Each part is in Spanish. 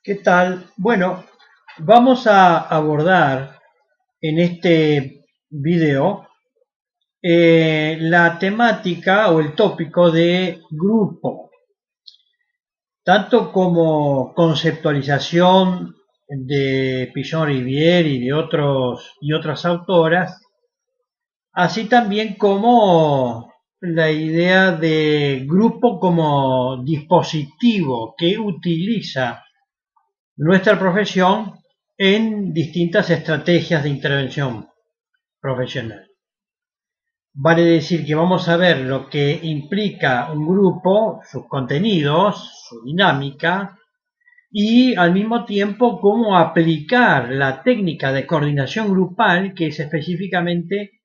¿Qué tal? Bueno, vamos a abordar en este video la temática o el tópico de grupo, tanto como conceptualización de Pichon-Rivière y de otras autoras, así también como la idea de grupo como dispositivo que utiliza nuestra profesión en distintas estrategias de intervención profesional. Vale decir que vamos a ver lo que implica un grupo, sus contenidos, su dinámica y al mismo tiempo cómo aplicar la técnica de coordinación grupal que es específicamente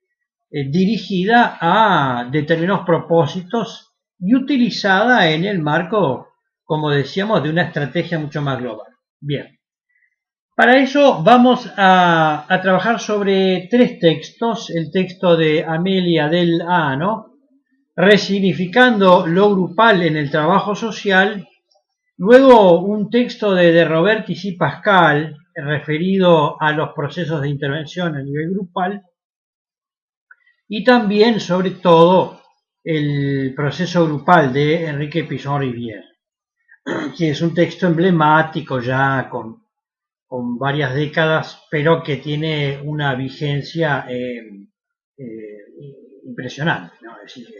dirigida a determinados propósitos y utilizada en el marco, como decíamos, de una estrategia mucho más global. Bien. Para eso vamos a trabajar sobre tres textos. El texto de Amelia del Ano, resignificando lo grupal en el trabajo social. Luego un texto de Robertis y Pascal, referido a los procesos de intervención a nivel grupal. Y también, sobre todo, el proceso grupal de Enrique Pichon-Rivière, que es un texto emblemático ya con varias décadas, pero que tiene una vigencia impresionante, ¿no? Es decir,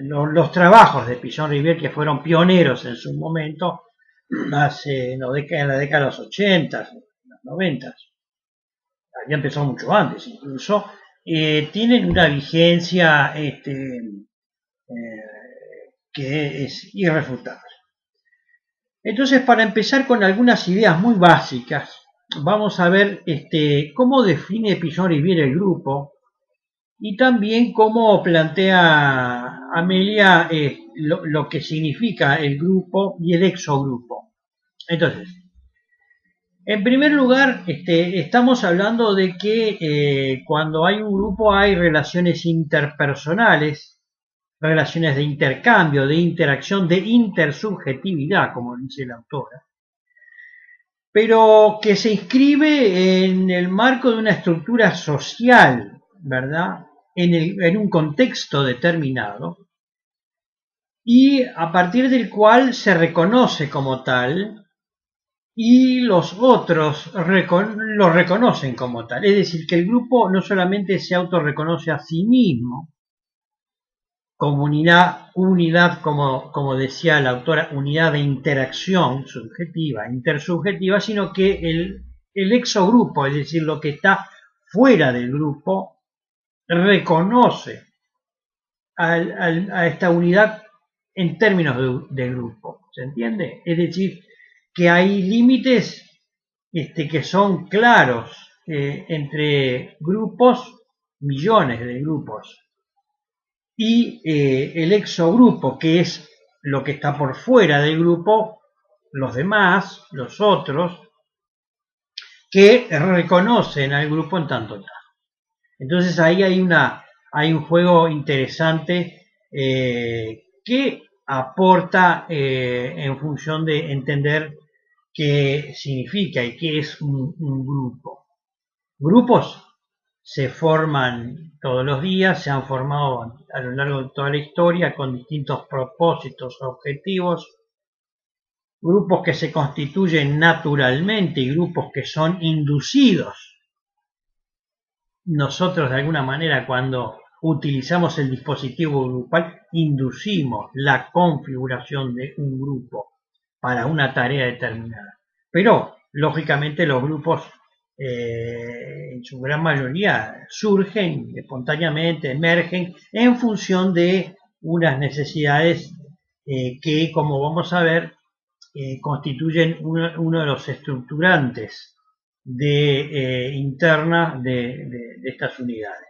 los trabajos de Pichon-Rivière, que fueron pioneros en su momento, en la década de los 80, los 90, había empezado mucho antes incluso, tienen una vigencia que es irrefutable. Entonces, para empezar con algunas ideas muy básicas, vamos a ver cómo define Pichon-Rivière el grupo y también cómo plantea Amelia lo que significa el grupo y el exogrupo. Entonces, en primer lugar, estamos hablando de que cuando hay un grupo hay relaciones interpersonales, relaciones de intercambio, de interacción, de intersubjetividad, como dice la autora, pero que se inscribe en el marco de una estructura social, ¿verdad? En un contexto determinado, y a partir del cual se reconoce como tal, y los otros lo reconocen como tal. Es decir, que el grupo no solamente se autorreconoce a sí mismo, como unidad como decía la autora, unidad de interacción subjetiva, intersubjetiva, sino que el exogrupo, es decir, lo que está fuera del grupo, reconoce a esta unidad en términos de grupo. ¿Se entiende? Es decir, que hay límites que son claros entre grupos, millones de grupos, y el exogrupo, que es lo que está por fuera del grupo, los demás, los otros, que reconocen al grupo en tanto tal. Entonces ahí hay un juego interesante que aporta en función de entender qué significa y qué es un grupo. Grupos se forman todos los días, se han formado a lo largo de toda la historia con distintos propósitos, objetivos, grupos que se constituyen naturalmente y grupos que son inducidos. Nosotros de alguna manera cuando utilizamos el dispositivo grupal inducimos la configuración de un grupo para una tarea determinada. Pero lógicamente los grupos en su gran mayoría surgen espontáneamente, emergen en función de unas necesidades que, como vamos a ver, constituyen uno de los estructurantes interna de estas unidades.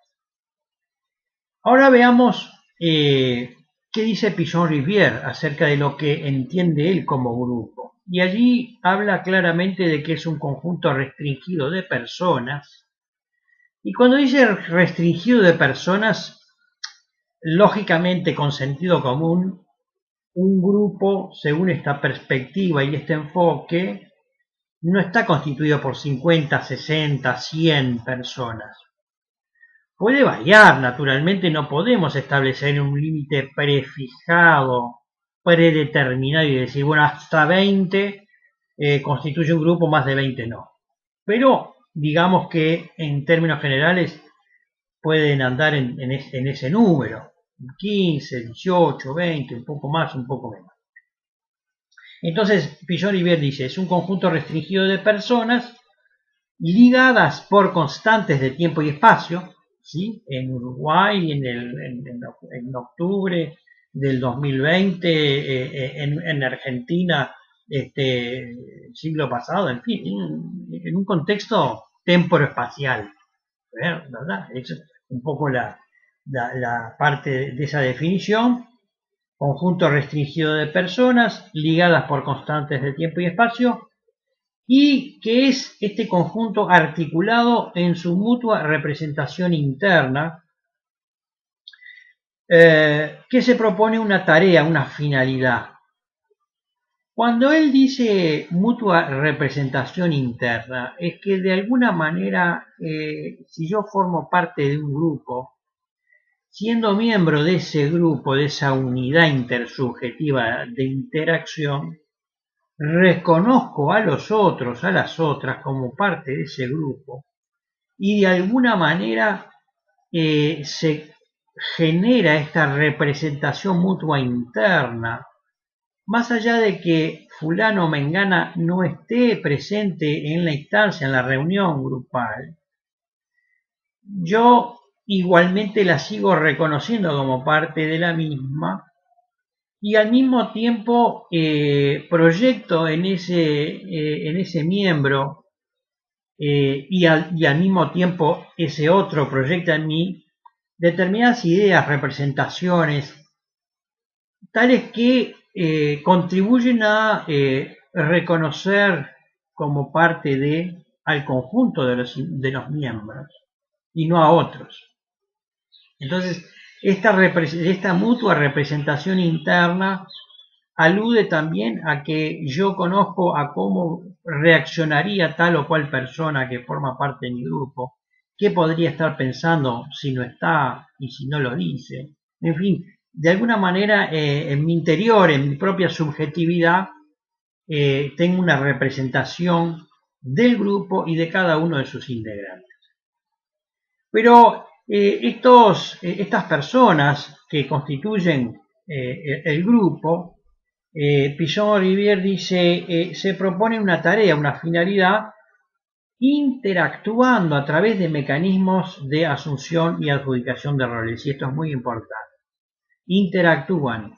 Ahora veamos qué dice Pichon-Rivière acerca de lo que entiende él como grupo. Y allí habla claramente de que es un conjunto restringido de personas. Y cuando dice restringido de personas, lógicamente con sentido común, un grupo, según esta perspectiva y este enfoque, no está constituido por 50, 60, 100 personas. Puede variar, naturalmente no podemos establecer un límite prefijado, predeterminado y decir, bueno, hasta 20 constituye un grupo, más de 20 no. Pero digamos que en términos generales pueden andar en ese número, 15, 18, 20, un poco más, un poco menos. Entonces, Pichon-Rivière dice, es un conjunto restringido de personas ligadas por constantes de tiempo y espacio, ¿sí? En Uruguay, en octubre del 2020, en Argentina, siglo pasado, en fin, en un contexto temporoespacial, ¿verdad? Es un poco la parte de esa definición. Conjunto restringido de personas ligadas por constantes de tiempo y espacio, y que es este conjunto articulado en su mutua representación interna, que se propone una tarea, una finalidad. Cuando él dice mutua representación interna, es que de alguna manera, si yo formo parte de un grupo, siendo miembro de ese grupo, de esa unidad intersubjetiva de interacción, reconozco a los otros, a las otras, como parte de ese grupo, y de alguna manera se genera esta representación mutua interna, más allá de que fulano o mengana no esté presente en la instancia, en la reunión grupal, yo igualmente la sigo reconociendo como parte de la misma, y al mismo tiempo proyecto en ese miembro, y al mismo tiempo ese otro proyecta en mí determinadas ideas, representaciones, tales que contribuyen a reconocer como parte al conjunto de los miembros y no a otros. Entonces, esta mutua representación interna alude también a que yo conozco a cómo reaccionaría tal o cual persona que forma parte de mi grupo, qué podría estar pensando si no está y si no lo dice. En fin, de alguna manera en mi interior, en mi propia subjetividad, tengo una representación del grupo y de cada uno de sus integrantes. Pero estas personas que constituyen el grupo, Pichon-Rivière dice, se propone una tarea, una finalidad, interactuando a través de mecanismos de asunción y adjudicación de roles. Y esto es muy importante. Interactúan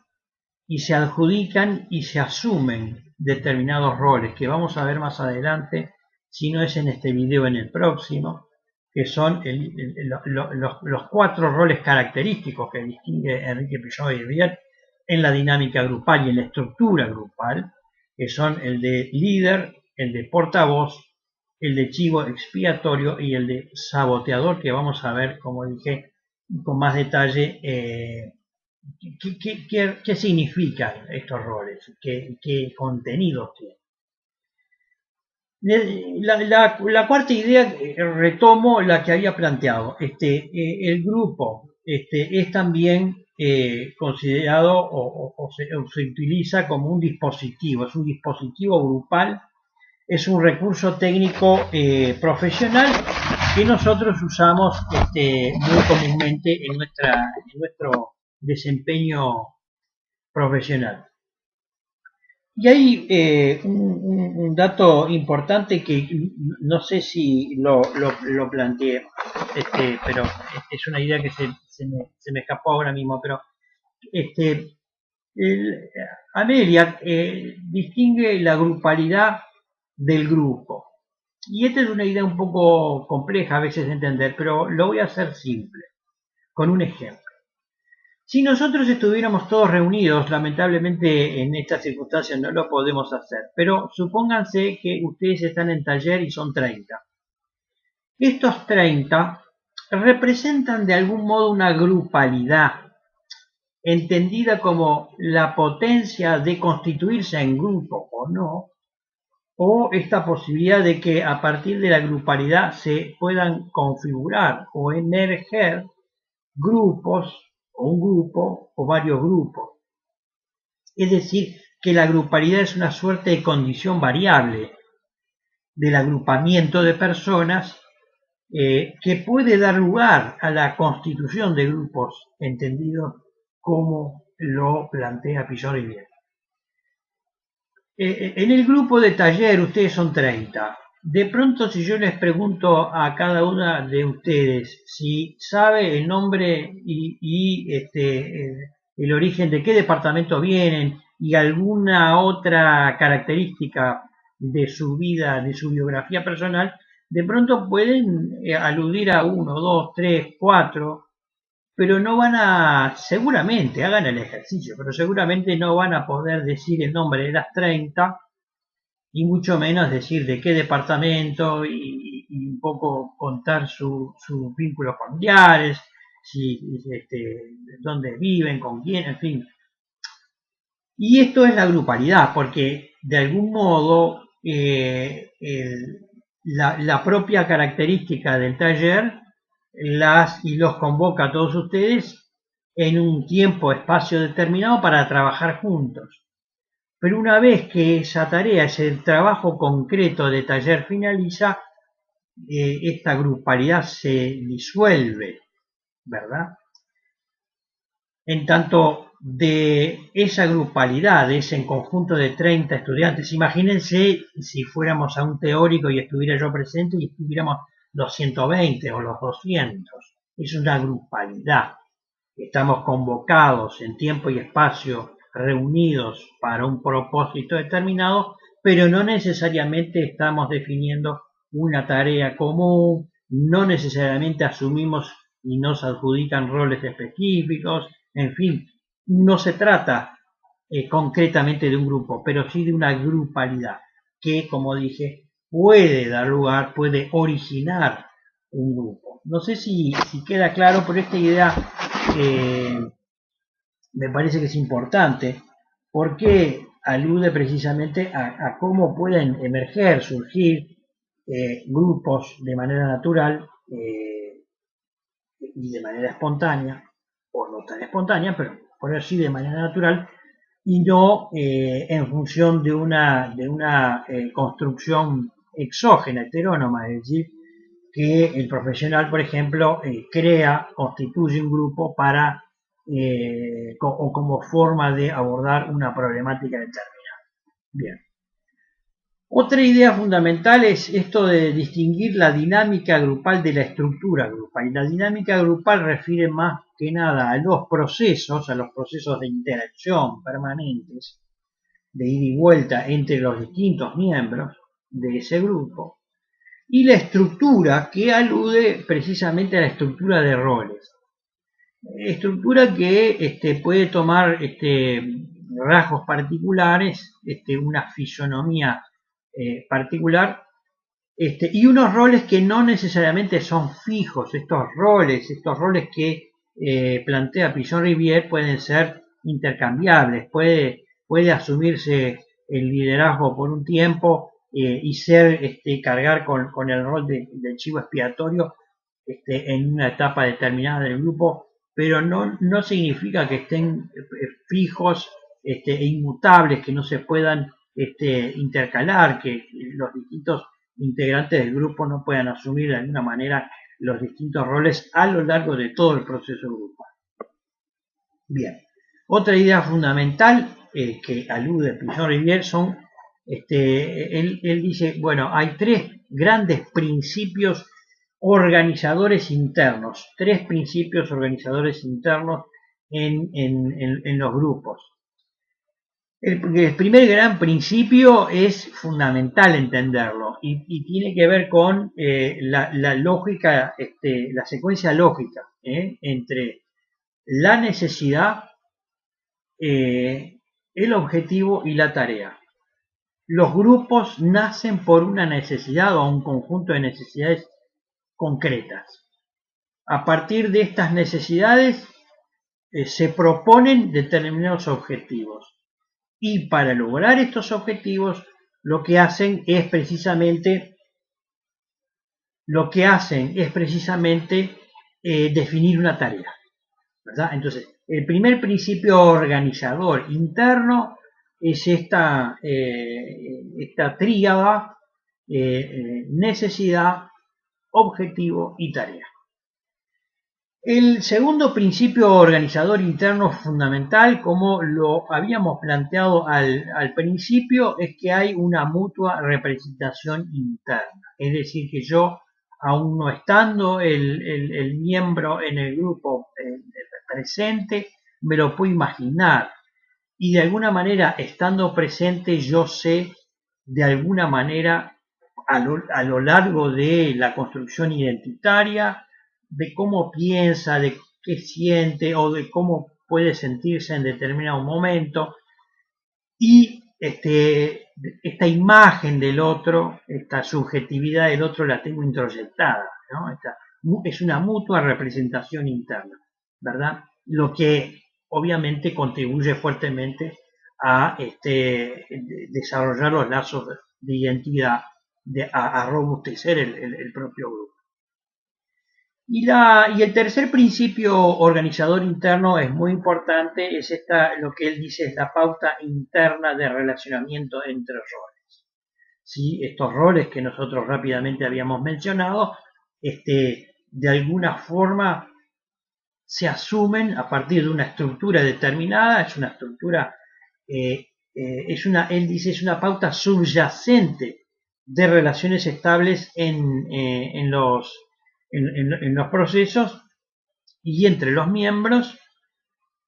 y se adjudican y se asumen determinados roles, que vamos a ver más adelante, si no es en este video, en el próximo, que son los 4 roles característicos que distingue Enrique Pichon-Rivière en la dinámica grupal y en la estructura grupal, que son el de líder, el de portavoz, el de chivo expiatorio y el de saboteador, que vamos a ver, como dije, con más detalle qué significan estos roles, qué contenidos tienen. La cuarta idea, retomo la que había planteado. El grupo es también considerado o se utiliza como un dispositivo, es un dispositivo grupal, es un recurso técnico profesional que nosotros usamos muy comúnmente en nuestro desempeño profesional. Y hay un dato importante que no sé si lo planteé, pero es una idea que se me escapó ahora mismo, pero Amelia distingue la grupalidad del grupo. Y esta es una idea un poco compleja a veces de entender, pero lo voy a hacer simple, con un ejemplo. Si nosotros estuviéramos todos reunidos, lamentablemente en estas circunstancias no lo podemos hacer, pero supónganse que ustedes están en taller y son 30. Estos 30 representan de algún modo una grupalidad. entendida como la potencia de constituirse en grupo o no, o esta posibilidad de que a partir de la grupalidad se puedan configurar o emerger grupos o un grupo o varios grupos. Es decir, que la grupalidad es una suerte de condición variable del agrupamiento de personas que puede dar lugar a la constitución de grupos, entendido como lo plantea Pillon-Rivière. En el grupo de taller ustedes son 30. De pronto, si yo les pregunto a cada una de ustedes si sabe el nombre y el origen de qué departamento vienen y alguna otra característica de su vida, de su biografía personal, de pronto pueden aludir a 1, 2, 3, 4, pero no van a, seguramente, hagan el ejercicio, pero seguramente no van a poder decir el nombre de las 30 y mucho menos decir de qué departamento y un poco contar sus vínculos familiares, si, dónde viven, con quién, en fin. Y esto es la grupalidad, porque de algún modo la propia característica del taller los convoca a todos ustedes en un tiempo-espacio determinado para trabajar juntos. Pero una vez que esa tarea, ese trabajo concreto de taller finaliza, esta grupalidad se disuelve, ¿verdad? En tanto, de esa grupalidad, de ese conjunto de 30 estudiantes, imagínense si fuéramos a un teórico y estuviera yo presente y estuviéramos los 120 o los 200. Es una grupalidad. Estamos convocados en tiempo y espacio, reunidos para un propósito determinado, pero no necesariamente estamos definiendo una tarea común, no necesariamente asumimos y nos adjudican roles específicos, en fin, no se trata concretamente de un grupo, pero sí de una grupalidad que, como dije, puede dar lugar, puede originar un grupo. No sé si queda claro, pero esta idea me parece que es importante porque alude precisamente a cómo pueden emerger, surgir grupos de manera natural y de manera espontánea, o no tan espontánea, pero por así de manera natural, y no en función de una construcción exógena, heterónoma, es decir, que el profesional, por ejemplo, constituye un grupo para o como forma de abordar una problemática determinada. Bien. Otra idea fundamental es esto de distinguir la dinámica grupal de la estructura grupal. Y la dinámica grupal refiere más que nada a los procesos de interacción permanentes, de ida y vuelta entre los distintos miembros de ese grupo, y la estructura que alude precisamente a la estructura de roles. Estructura que puede tomar rasgos particulares, una fisonomía particular, y unos roles que no necesariamente son fijos. Estos roles que plantea Pillon-Rivière pueden ser intercambiables, puede asumirse el liderazgo por un tiempo y cargar con el rol de chivo expiatorio en una etapa determinada del grupo, pero no significa que estén fijos e inmutables, que no se puedan intercalar, que los distintos integrantes del grupo no puedan asumir de alguna manera los distintos roles a lo largo de todo el proceso grupal. Bien, otra idea fundamental que alude Pillon-Rivière son, él dice, bueno, hay tres grandes principios organizadores internos, tres principios organizadores internos en los grupos. El primer gran principio es fundamental entenderlo y tiene que ver con la lógica, la secuencia lógica entre la necesidad, el objetivo y la tarea. Los grupos nacen por una necesidad o un conjunto de necesidades concretas. A partir de estas necesidades se proponen determinados objetivos y para lograr estos objetivos lo que hacen es precisamente definir una tarea, ¿verdad? Entonces, el primer principio organizador interno es esta tríada: necesidad, objetivo y tarea. El segundo principio organizador interno fundamental, como lo habíamos planteado al principio, es que hay una mutua representación interna. Es decir, que yo, aún no estando el miembro en el grupo presente, me lo puedo imaginar. Y de alguna manera, estando presente, yo sé de alguna manera a lo largo de la construcción identitaria, de cómo piensa, de qué siente o de cómo puede sentirse en determinado momento, y esta imagen del otro, esta subjetividad del otro la tengo introyectada, ¿no? Es una mutua representación interna, ¿verdad? Lo que obviamente contribuye fuertemente a desarrollar los lazos de identidad, a robustecer el propio grupo. Y el tercer principio organizador interno es muy importante, es lo que él dice es la pauta interna de relacionamiento entre roles. ¿Sí? Estos roles que nosotros rápidamente habíamos mencionado, de alguna forma se asumen a partir de una estructura determinada, es una estructura, él dice, es una pauta subyacente de relaciones estables en los procesos y entre los miembros,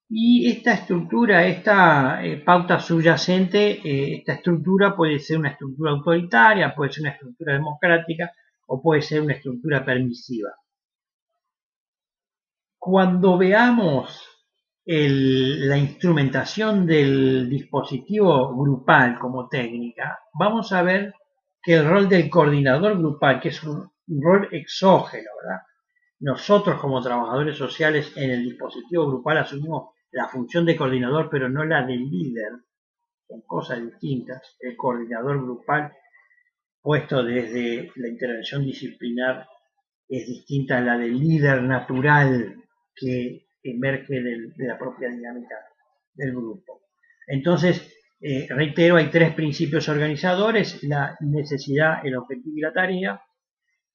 y esta estructura, esta pauta subyacente, esta estructura puede ser una estructura autoritaria, puede ser una estructura democrática o puede ser una estructura permisiva. Cuando veamos la instrumentación del dispositivo grupal como técnica, vamos a ver que el rol del coordinador grupal, que es un rol exógeno, ¿verdad? Nosotros como trabajadores sociales en el dispositivo grupal asumimos la función de coordinador, pero no la del líder, son cosas distintas. El coordinador grupal, puesto desde la intervención disciplinar, es distinta a la del líder natural que emerge de la propia dinámica del grupo. Entonces, reitero, hay tres principios organizadores: la necesidad, el objetivo y la tarea,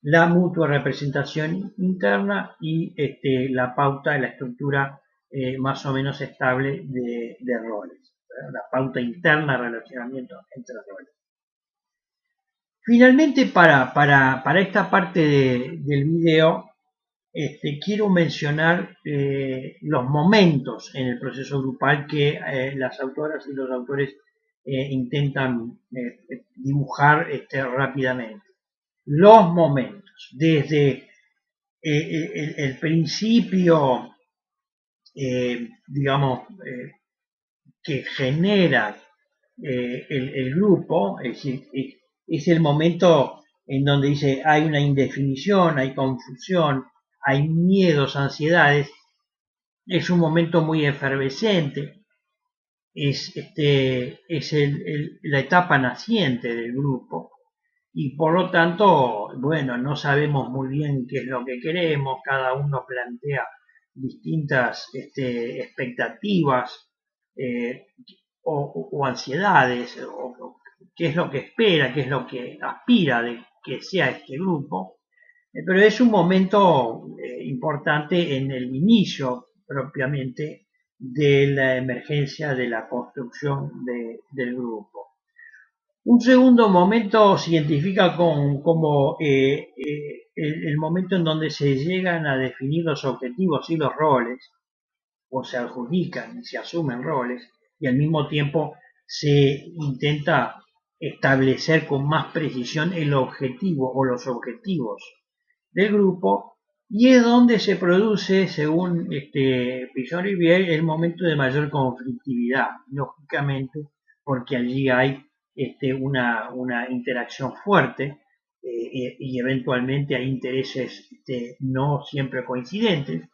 la mutua representación interna y la pauta, la estructura más o menos estable de roles, ¿verdad? La pauta interna de relacionamiento entre roles. Finalmente, para esta parte del video, quiero mencionar los momentos en el proceso grupal que las autoras y los autores intentan dibujar rápidamente. Los momentos, desde el principio, digamos, que genera el grupo, es decir, es el momento en donde dice hay una indefinición, hay confusión, hay miedos, ansiedades. Es un momento muy efervescente, es la etapa naciente del grupo, y por lo tanto, bueno, no sabemos muy bien qué es lo que queremos, cada uno plantea distintas expectativas o ansiedades, o qué es lo que espera, qué es lo que aspira de que sea este grupo, pero es un momento importante en el inicio propiamente de la emergencia de la construcción del grupo. Un segundo momento se identifica como el momento en donde se llegan a definir los objetivos y los roles, o se adjudican y se asumen roles, y al mismo tiempo se intenta establecer con más precisión el objetivo o los objetivos del grupo, y es donde se produce, según Pichon-Rivière, el momento de mayor conflictividad, lógicamente, porque allí hay una interacción fuerte y eventualmente hay intereses no siempre coincidentes,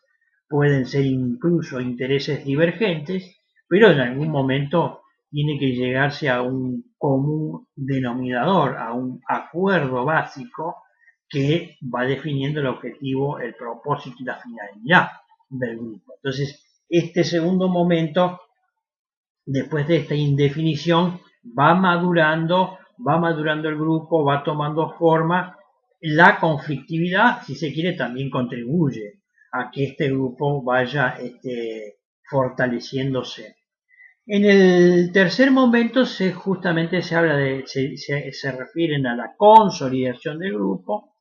pueden ser incluso intereses divergentes, pero en algún momento tiene que llegarse a un común denominador, a un acuerdo básico que va definiendo el objetivo, el propósito y la finalidad del grupo. Entonces, este segundo momento, después de esta indefinición, va madurando el grupo, va tomando forma. La conflictividad, si se quiere, también contribuye a que este grupo vaya fortaleciéndose. En el tercer momento justamente se habla se refieren a la consolidación del grupo.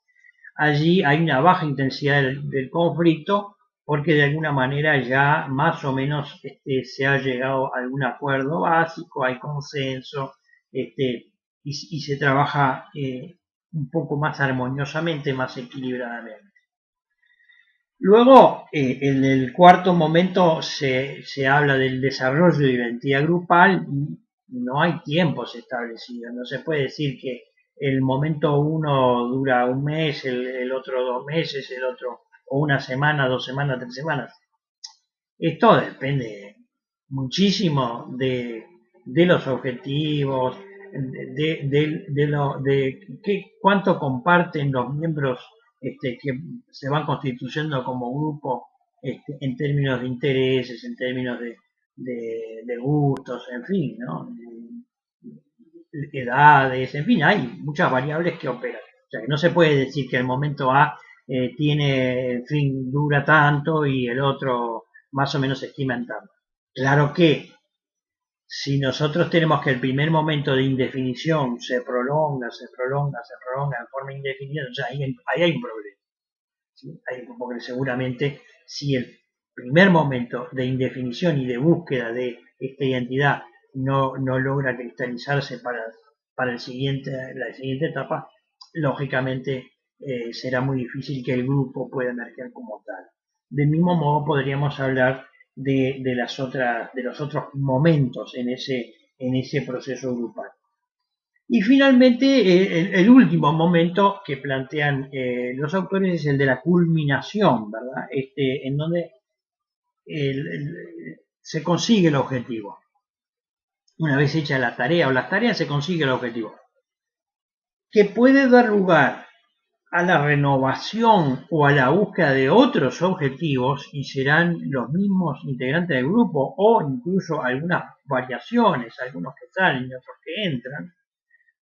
Allí hay una baja intensidad del conflicto porque de alguna manera ya más o menos se ha llegado a algún acuerdo básico, hay consenso, y se trabaja un poco más armoniosamente, más equilibradamente. Luego, en el cuarto momento se habla del desarrollo de identidad grupal y no hay tiempos establecidos. No se puede decir que el momento uno dura un mes, el otro 2 meses, el otro o una semana, 2 semanas, 3 semanas. Esto depende muchísimo de los objetivos, cuánto comparten los miembros que se van constituyendo como grupo en términos de intereses, en términos de gustos, en fin, ¿no? Edades, en fin, hay muchas variables que operan. O sea, que no se puede decir que el momento A tiene, en fin, dura tanto y el otro más o menos se estima en tanto. Claro que si nosotros tenemos que el primer momento de indefinición se prolonga en forma indefinida, o sea, ahí hay un problema. ¿Sí? Porque seguramente si el primer momento de indefinición y de búsqueda de esta identidad no logra cristalizarse para la siguiente etapa, lógicamente será muy difícil que el grupo pueda emerger como tal. Del mismo modo podríamos hablar de los otros momentos en ese proceso grupal. Y finalmente, el último momento que plantean los autores es el de la culminación, ¿verdad? En donde se consigue el objetivo. Una vez hecha la tarea o las tareas, se consigue el objetivo. Que puede dar lugar a la renovación o a la búsqueda de otros objetivos y serán los mismos integrantes del grupo o incluso algunas variaciones, algunos que salen y otros que entran,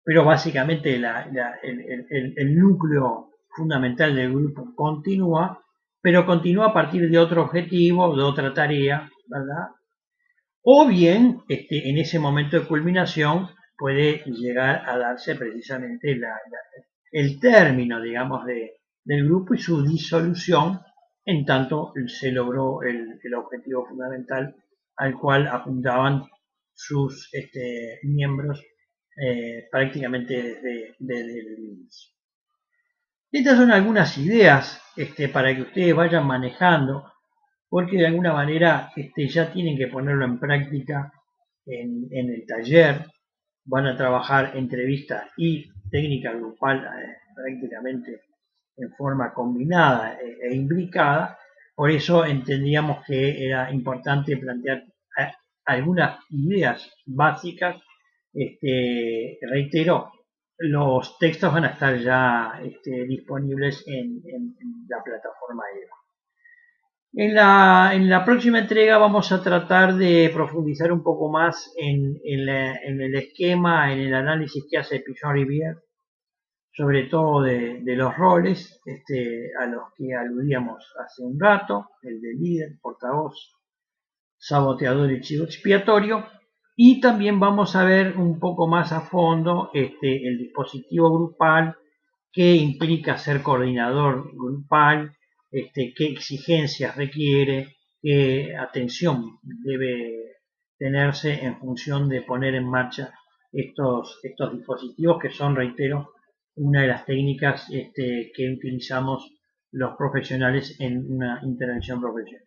pero básicamente el núcleo fundamental del grupo continúa, pero continúa a partir de otro objetivo, de otra tarea, ¿verdad? O bien, en ese momento de culminación puede llegar a darse precisamente el término, digamos, del grupo y su disolución, en tanto se logró el objetivo fundamental al cual apuntaban sus miembros prácticamente desde el inicio. Estas son algunas ideas para que ustedes vayan manejando, porque de alguna manera ya tienen que ponerlo en práctica en el taller. Van a trabajar entrevista y técnica grupal prácticamente en forma combinada e imbricada. Por eso entendíamos que era importante plantear algunas ideas básicas. Reitero, los textos van a estar ya disponibles en la plataforma EVA. En la próxima entrega vamos a tratar de profundizar un poco más en el esquema, en el análisis que hace Pichon-Rivière, sobre todo de los roles a los que aludíamos hace un rato, el de líder, portavoz, saboteador y chivo expiatorio. Y también vamos a ver un poco más a fondo el dispositivo grupal, qué implica ser coordinador grupal, qué exigencias requiere, qué atención debe tenerse en función de poner en marcha estos dispositivos que son, reitero, una de las técnicas que utilizamos los profesionales en una intervención profesional.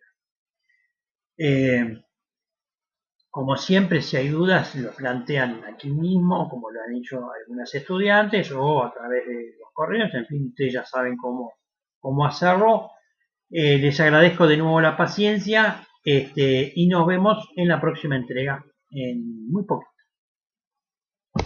Como siempre, si hay dudas, lo plantean aquí mismo, como lo han hecho algunos estudiantes, o a través de los correos. En fin, ustedes ya saben cómo hacerlo. Les agradezco de nuevo la paciencia y nos vemos en la próxima entrega en muy poco.